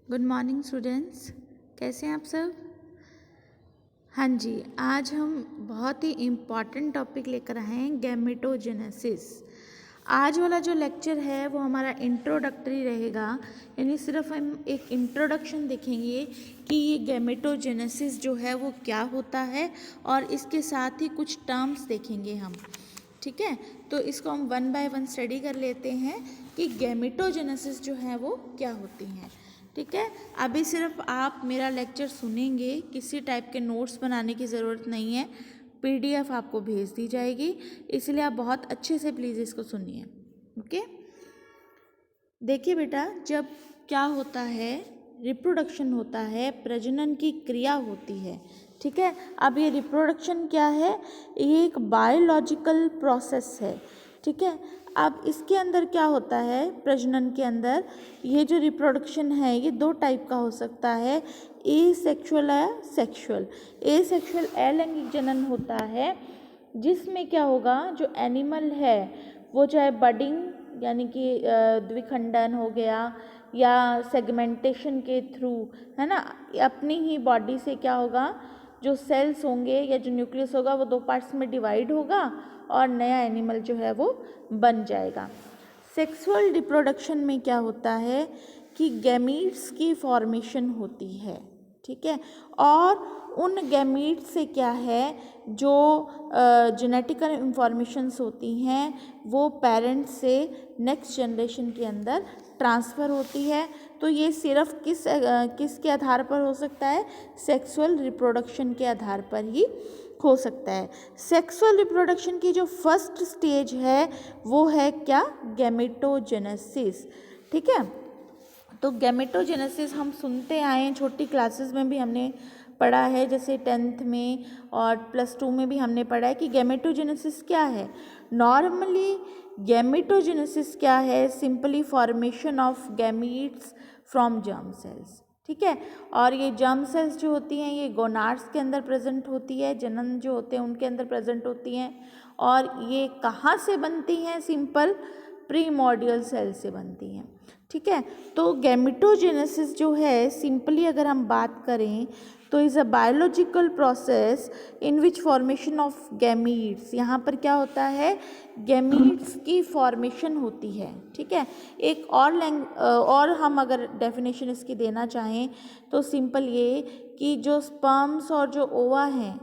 Good morning students, कैसे हैं आप सब। हाँ जी, आज हम बहुत ही इम्पॉर्टेंट टॉपिक लेकर आए हैं, गैमेटोजेनेसिस। आज वाला जो लेक्चर है वो हमारा इंट्रोडक्टरी रहेगा, यानी सिर्फ हम एक इंट्रोडक्शन देखेंगे कि ये गैमेटोजेनेसिस जो है वो क्या होता है, और इसके साथ ही कुछ टर्म्स देखेंगे हम। ठीक है, तो इसको हम वन बाय वन स्टडी कर लेते हैं कि गैमेटोजेनेसिस जो है वो क्या होती हैं। ठीक है, अभी सिर्फ आप मेरा लेक्चर सुनेंगे, किसी टाइप के नोट्स बनाने की ज़रूरत नहीं है। पीडीएफ आपको भेज दी जाएगी, इसलिए आप बहुत अच्छे से प्लीज़ इसको सुनिए। ओके, देखिए बेटा, जब क्या होता है, रिप्रोडक्शन होता है, प्रजनन की क्रिया होती है। ठीक है, अब ये रिप्रोडक्शन क्या है, ये एक बायोलॉजिकल प्रोसेस है। ठीक है, अब इसके अंदर क्या होता है, प्रजनन के अंदर ये जो रिप्रोडक्शन है ये दो टाइप का हो सकता है, एसेक्सुअल या सेक्सुअल। एसेक्सुअल अलैंगिक जनन होता है, जिसमें क्या होगा, जो एनिमल है वो चाहे बडिंग यानी कि द्विखंडन हो गया या सेगमेंटेशन के थ्रू, है ना, अपनी ही बॉडी से क्या होगा, जो सेल्स होंगे या जो न्यूक्लियस होगा वो दो पार्ट्स में डिवाइड होगा और नया एनिमल जो है वो बन जाएगा। सेक्सुअल रिप्रोडक्शन में क्या होता है कि गैमीट्स की फॉर्मेशन होती है। ठीक है, और उन गैमीट्स से क्या है, जो जेनेटिकल इंफॉर्मेशंस होती हैं वो पेरेंट्स से नेक्स्ट जनरेशन के अंदर ट्रांसफ़र होती है। तो ये सिर्फ किसके आधार पर हो सकता है, सेक्सुअल रिप्रोडक्शन के आधार पर ही हो सकता है। सेक्सुअल रिप्रोडक्शन की जो फर्स्ट स्टेज है वो है क्या, गैमेटोजेनेसिस। ठीक है, तो गैमेटोजेनेसिस हम सुनते आए हैं, छोटी क्लासेस में भी हमने पढ़ा है, जैसे 10th में और +2 में भी हमने पढ़ा है कि गैमेटोजेनेसिस क्या है। नॉर्मली गैमेटोजेनेसिस क्या है, simply formation of gametes from germ cells. ठीक है, और ये जर्म सेल्स जो होती हैं ये गोनाड्स के अंदर प्रेजेंट होती है, जनन जो होते हैं उनके अंदर प्रेजेंट होती हैं। और ये कहाँ से बनती हैं, सिंपल प्रीमोर्डियल सेल से बनती हैं। ठीक है, तो गैमेटोजेनेसिस जो है, सिंपली अगर हम बात करें तो is a biological process in which formation of gametes, यहाँ पर क्या होता है, गैमीट्स की फॉर्मेशन होती है। ठीक है, एक और हम अगर डेफिनेशन इसकी देना चाहें तो सिंपल ये कि जो स्पर्म्स और जो ओवा हैं,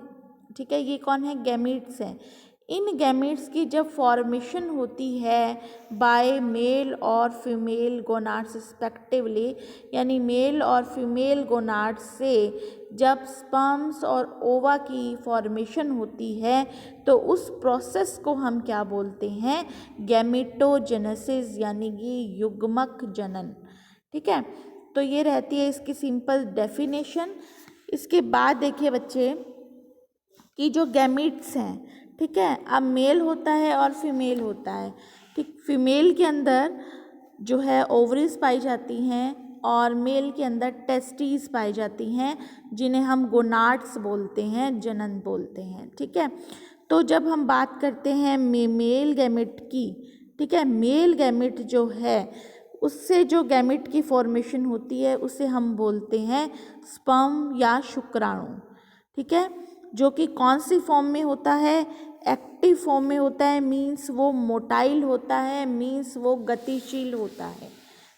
ठीक है, ये कौन है, गैमीट्स हैं। इन गैमीट्स की जब फॉर्मेशन होती है बाय मेल और फीमेल गोनाड्स रिस्पेक्टिवली, यानी मेल और फीमेल गोनाड्स से जब स्पर्म्स और ओवा की फॉर्मेशन होती है तो उस प्रोसेस को हम क्या बोलते हैं, गैमेटोजेनेसिस, यानी कि युग्मक जनन। ठीक है, तो ये रहती है इसकी सिंपल डेफिनेशन। इसके बाद देखिए बच्चे कि जो गैमीट्स हैं, ठीक है, अब मेल होता है और फीमेल होता है। ठीक, फीमेल के अंदर जो है ओवरीज पाई जाती हैं और मेल के अंदर टेस्टीज पाई जाती हैं, जिन्हें हम गोनाड्स बोलते हैं, जनन बोलते हैं। ठीक है, तो जब हम बात करते हैं मेल गैमेट की, ठीक है, मेल गैमेट जो है उससे जो गैमेट की फॉर्मेशन होती है उसे हम बोलते हैं स्पर्म या शुक्राणु। ठीक है, जो कि कौन सी फॉर्म में होता है, एक्टिव फॉर्म में होता है, मीन्स वो मोटाइल होता है, मीन्स वो गतिशील होता है।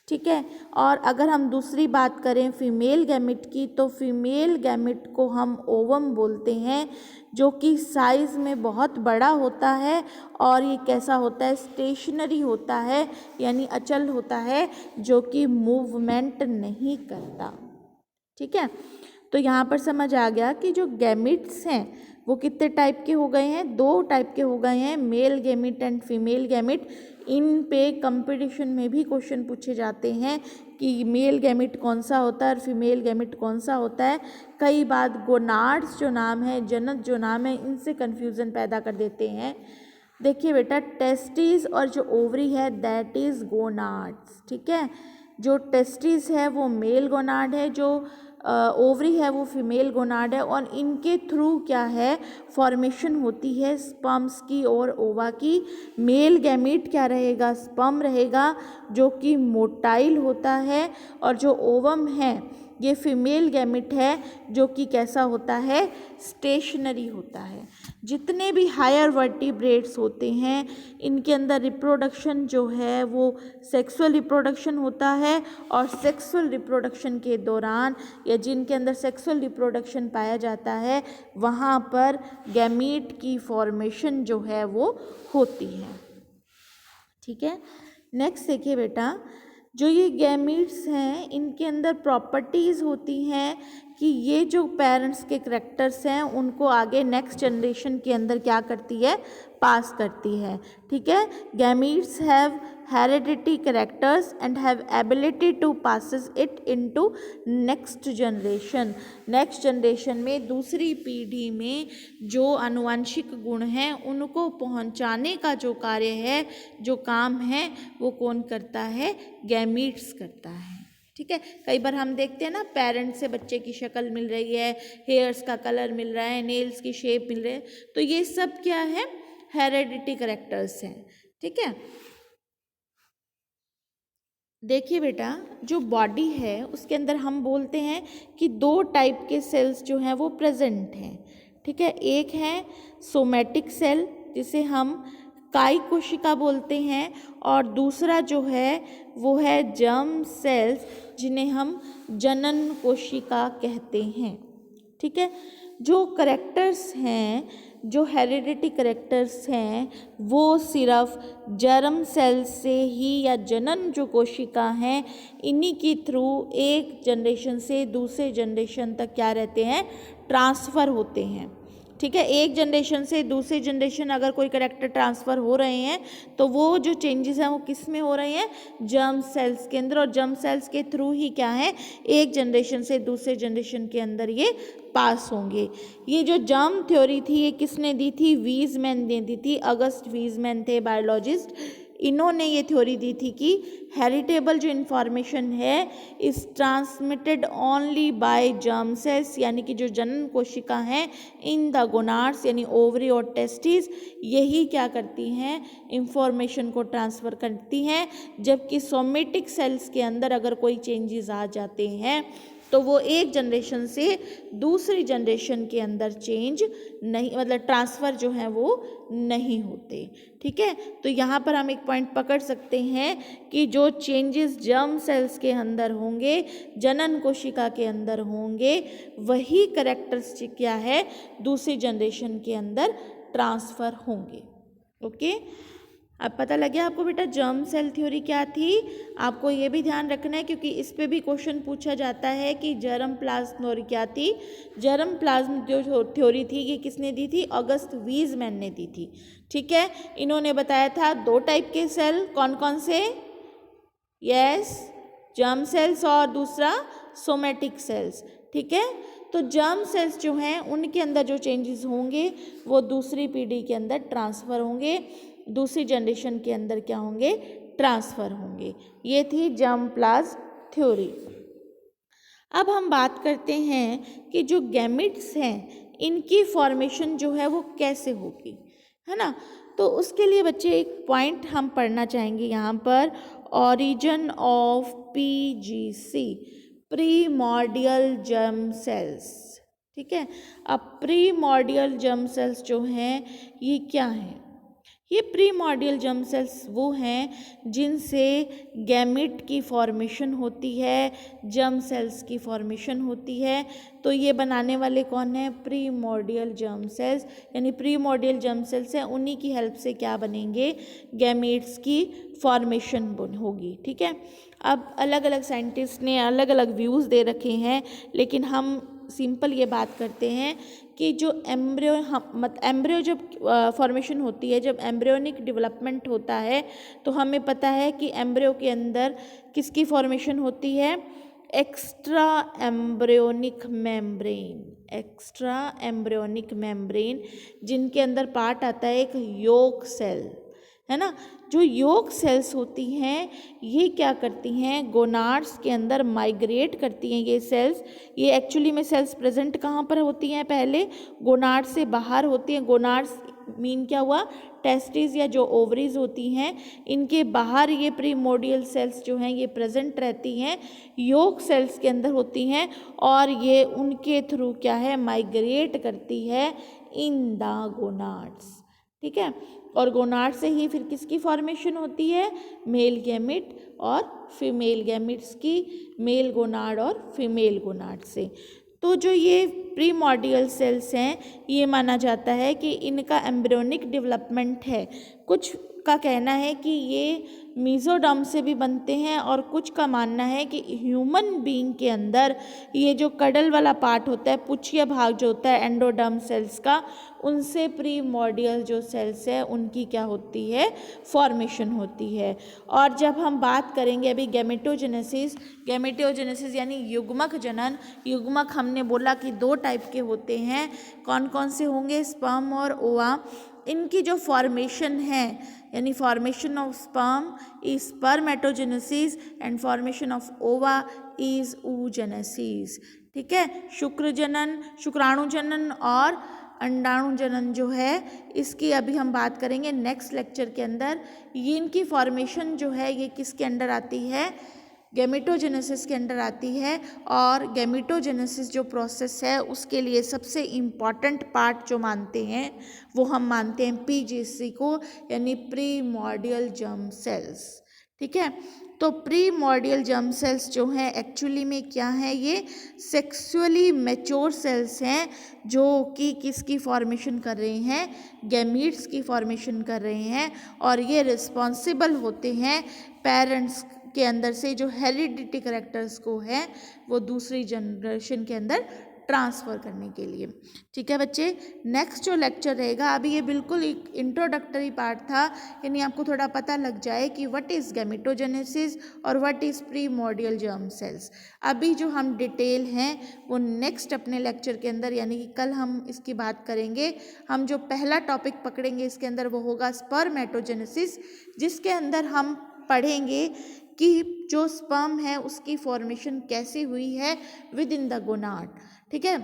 ठीक है, और अगर हम दूसरी बात करें फीमेल गैमेट की, तो फीमेल गैमेट को हम ओवम बोलते हैं, जो कि साइज़ में बहुत बड़ा होता है और ये कैसा होता है, स्टेशनरी होता है, यानी अचल होता है, जो कि मूवमेंट नहीं करता। ठीक है, तो यहाँ पर समझ आ गया कि जो गैमिट्स हैं वो कितने टाइप के हो गए हैं, दो टाइप के हो गए हैं, male gamete and female gamete. इन पे कंपटीशन में भी क्वेश्चन पूछे जाते हैं कि मेल गैमिट कौन सा होता है और फीमेल गैमिट कौन सा होता है। कई बार गोनाड्स जो नाम है, जनक जो नाम है, इनसे कन्फ्यूज़न पैदा कर देते हैं। देखिए बेटा, टेस्टिस और जो ओवरी है दैट इज़ गोनाड्स। ठीक है, जो टेस्टिस है वो मेल गोनाड है, जो ओवरी है वो फीमेल गोनाड है और इनके थ्रू क्या है फॉर्मेशन होती है स्पर्म्स की और ओवा की। मेल गैमीट क्या रहेगा, स्पर्म रहेगा जो कि मोटाइल होता है, और जो ओवम है ये फीमेल गैमिट है जो कि कैसा होता है, स्टेशनरी होता है। जितने भी हायर वर्टिब्रेट्स होते हैं इनके अंदर रिप्रोडक्शन जो है वो सेक्सुअल रिप्रोडक्शन होता है, और सेक्सुअल रिप्रोडक्शन के दौरान या जिनके अंदर सेक्सुअल रिप्रोडक्शन पाया जाता है वहाँ पर गैमीट की फॉर्मेशन जो है वो होती है। ठीक है, नेक्स्ट देखिए बेटा, जो ये गैमीट्स हैं इनके अंदर प्रॉपर्टीज़ होती हैं कि ये जो पेरेंट्स के करैक्टर्स हैं उनको आगे नेक्स्ट जनरेशन के अंदर क्या करती है, पास करती है। ठीक है, gametes have heredity characters and have ability to passes it into next generation. Next generation में दूसरी पीढ़ी में जो आनुवंशिक गुण हैं उनको पहुंचाने का जो कार्य है, जो काम है, वो कौन करता है, गैमीट्स करता है। ठीक है, कई बार हम देखते हैं ना पेरेंट्स से बच्चे की शक्ल मिल रही है, हेयर्स का कलर मिल रहा है, नेल्स की शेप मिल रही है, तो ये सब क्या है, हेरिडिटी कैरेक्टर्स हैं। ठीक है, देखिए बेटा, जो बॉडी है उसके अंदर हम बोलते हैं कि दो टाइप के सेल्स जो हैं वो प्रेजेंट हैं। ठीक है, एक है सोमैटिक सेल जिसे हम कायी कोशिका बोलते हैं, और दूसरा जो है वो है जर्म सेल्स जिन्हें हम जनन कोशिका कहते हैं। ठीक है, जो करेक्टर्स हैं, जो हेरिडिटी करेक्टर्स हैं वो सिर्फ जर्म सेल से ही या जनन जो कोशिका हैं इन्हीं के थ्रू एक जनरेशन से दूसरे जनरेशन तक क्या रहते हैं, ट्रांसफ़र होते हैं। ठीक है, एक जनरेशन से दूसरी जनरेशन अगर कोई करैक्टर ट्रांसफ़र हो रहे हैं तो वो जो चेंजेस हैं वो किस में हो रहे हैं, जर्म सेल्स के अंदर, और जर्म सेल्स के थ्रू ही क्या है, एक जनरेशन से दूसरे जनरेशन के अंदर ये पास होंगे। ये जो जर्म थ्योरी थी ये किसने दी थी, वीज़मैन ने दी थी। अगस्त वीज़मैन थे बायोलॉजिस्ट, इन्होंने ये थ्योरी दी थी कि हेरिटेबल जो इन्फॉर्मेशन है is transmitted only by germ cells, यानी कि जो जनन कोशिका हैं इन द गोनाड्स यानी ओवरी और टेस्टिस, यही क्या करती हैं, इंफॉर्मेशन को ट्रांसफ़र करती हैं। जबकि सोमेटिक सेल्स के अंदर अगर कोई चेंजेस आ जाते हैं तो वो एक जनरेशन से दूसरी जनरेशन के अंदर चेंज नहीं, मतलब ट्रांसफ़र जो है वो नहीं होते। ठीक है, तो यहाँ पर हम एक पॉइंट पकड़ सकते हैं कि जो चेंजेस जर्म सेल्स के अंदर होंगे, जनन कोशिका के अंदर होंगे, वही कैरेक्टरिस्टिक क्या है, दूसरी जनरेशन के अंदर ट्रांसफ़र होंगे। ओके, अब पता लग गया आपको बेटा जर्म सेल थ्योरी क्या थी। आपको ये भी ध्यान रखना है क्योंकि इस पे भी क्वेश्चन पूछा जाता है कि जर्म प्लाज्म थ्योरी क्या थी। जर्म प्लाज्म जो थ्योरी थी ये किसने दी थी, अगस्त वीज़मैन ने दी थी। ठीक है, इन्होंने बताया था दो टाइप के सेल, कौन कौन से, यस, जर्म सेल्स और दूसरा सोमेटिक सेल्स। ठीक है, तो जर्म सेल्स जो हैं उनके अंदर जो चेंजेस होंगे वो दूसरी पीढ़ी के अंदर ट्रांसफ़र होंगे, दूसरी जनरेशन के अंदर क्या होंगे, ट्रांसफ़र होंगे। ये थी जर्म प्लाज्म थ्योरी। अब हम बात करते हैं कि जो गैमिट्स हैं इनकी फॉर्मेशन जो है वो कैसे होगी, है ना। तो उसके लिए बच्चे एक पॉइंट हम पढ़ना चाहेंगे यहाँ पर, origin of PGC, primordial germ cells. ठीक है, अब प्रीमॉर्डियल जर्म सेल्स जो हैं ये क्या हैं, ये प्रीमॉर्डियल जर्म सेल्स वो हैं जिनसे गैमिट की फॉर्मेशन होती है, जर्म सेल्स की फॉर्मेशन होती है। तो ये बनाने वाले कौन हैं, प्रीमॉर्डियल जर्म सेल्स, यानी प्रीमॉर्डियल जर्म सेल्स हैं, उन्हीं की हेल्प से क्या बनेंगे, गैमेट्स की फॉर्मेशन होगी। ठीक है, अब अलग अलग साइंटिस्ट ने अलग अलग व्यूज़ दे रखे हैं, लेकिन हम सिंपल ये बात करते हैं कि जो एम्ब्रियो जब फॉर्मेशन होती है, जब एम्ब्रियोनिक डेवलपमेंट होता है तो हमें पता है कि एम्ब्रियो के अंदर किसकी फॉर्मेशन होती है, extra embryonic membrane, extra embryonic membrane, जिनके अंदर पार्ट आता है एक योक सेल, है ना। जो योग सेल्स होती हैं ये क्या करती हैं, गोनाड्स के अंदर माइग्रेट करती हैं ये सेल्स। ये एक्चुअली में सेल्स प्रेजेंट कहाँ पर होती हैं, पहले गोनाड से बाहर होती हैं। गोनाड्स मीन क्या हुआ, टेस्टिस या जो ओवरीज होती हैं, इनके बाहर ये प्रीमोर्डियल सेल्स जो हैं ये प्रेजेंट रहती हैं, योग सेल्स के अंदर होती हैं, और ये उनके थ्रू क्या है, माइग्रेट करती है इन द गोनाड्स। ठीक है, और गोनाड से ही फिर किसकी फॉर्मेशन होती है, मेल गैमिट और फीमेल गैमिट्स की, मेल गोनाड और फीमेल गोनाड से। तो जो ये प्रीमॉर्डियल सेल्स हैं ये माना जाता है कि इनका एम्ब्रियोनिक डेवलपमेंट है। कुछ का कहना है कि ये मीजोडर्म से भी बनते हैं, और कुछ का मानना है कि ह्यूमन बीइंग के अंदर ये जो कडल वाला पार्ट होता है, पुच्छिया भाग जो होता है एंडोडर्म सेल्स का, उनसे प्रीमॉर्डियल जो सेल्स है उनकी क्या होती है, फॉर्मेशन होती है। और जब हम बात करेंगे अभी गैमेटोजेनेसिस, गैमेटोजेनेसिस यानी युग्मक जनन। युग्मक हमने बोला कि 2 टाइप के होते हैं, कौन कौन से होंगे, स्पर्म और ओवा। इनकी जो फॉर्मेशन है यानी formation of sperm is spermatogenesis and formation of ओवा इज oogenesis। ठीक है, शुक्र जनन, शुक्राणु जनन और अंडाणु जनन जो है इसकी अभी हम बात करेंगे नेक्स्ट लेक्चर के अंदर। ये इनकी फॉर्मेशन जो है ये किसके अंडर आती है, गैमेटोजेनेसिस के अंडर आती है। और गैमेटोजेनेसिस जो प्रोसेस है उसके लिए सबसे इम्पॉर्टेंट पार्ट जो मानते हैं वो हम मानते हैं पीजीसी को, यानी प्रीमॉर्डियल जर्म सेल्स। ठीक है, तो प्रीमॉर्डियल जर्म सेल्स जो हैं एक्चुअली में क्या है, ये सेक्सुअली मैच्योर सेल्स हैं जो कि किसकी फॉर्मेशन कर रहे हैं, गैमीट्स की फॉर्मेशन कर रहे हैं। और ये रिस्पॉन्सिबल होते हैं पेरेंट्स के अंदर से जो हेरिडिटी करेक्टर्स को है वो दूसरी जनरेशन के अंदर ट्रांसफ़र करने के लिए। ठीक है बच्चे, नेक्स्ट जो लेक्चर रहेगा, अभी ये बिल्कुल एक इंट्रोडक्टरी पार्ट था, यानी आपको थोड़ा पता लग जाए कि व्हाट इज़ गैमेटोजेनेसिस और व्हाट इज़ प्रीमॉर्डियल जर्म सेल्स। अभी जो हम डिटेल हैं वो नेक्स्ट अपने लेक्चर के अंदर, यानी कि कल हम इसकी बात करेंगे। हम जो पहला टॉपिक पकड़ेंगे इसके अंदर वो होगा स्पर्मेटोजेनेसिस, जिसके अंदर हम पढ़ेंगे कि जो स्पर्म है उसकी फॉर्मेशन कैसे हुई है विद इन द गोनाड। ठीक है,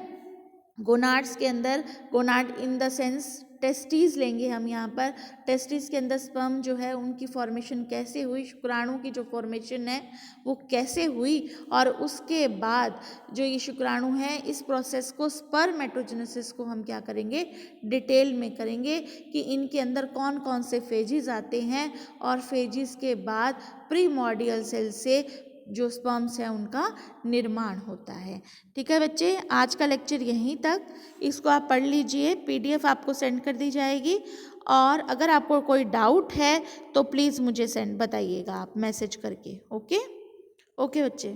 गोनाड्स के अंदर, gonad in the sense testis लेंगे हम यहाँ पर, टेस्टिस के अंदर स्पर्म जो है उनकी फॉर्मेशन कैसे हुई, शुक्राणु की जो फॉर्मेशन है वो कैसे हुई, और उसके बाद जो ये शुक्राणु है इस प्रोसेस को स्पर्मेटोजेनेसिस को हम क्या करेंगे, डिटेल में करेंगे कि इनके अंदर कौन कौन से फेजेस आते हैं, और फेजेस के बाद प्रीमॉर्डियल सेल से जो स्पर्म्स हैं उनका निर्माण होता है। ठीक है बच्चे, आज का लेक्चर यहीं तक, इसको आप पढ़ लीजिए, पीडीएफ आपको सेंड कर दी जाएगी। और अगर आपको कोई डाउट है तो प्लीज़ मुझे बताइएगा आप मैसेज करके। ओके ओके बच्चे।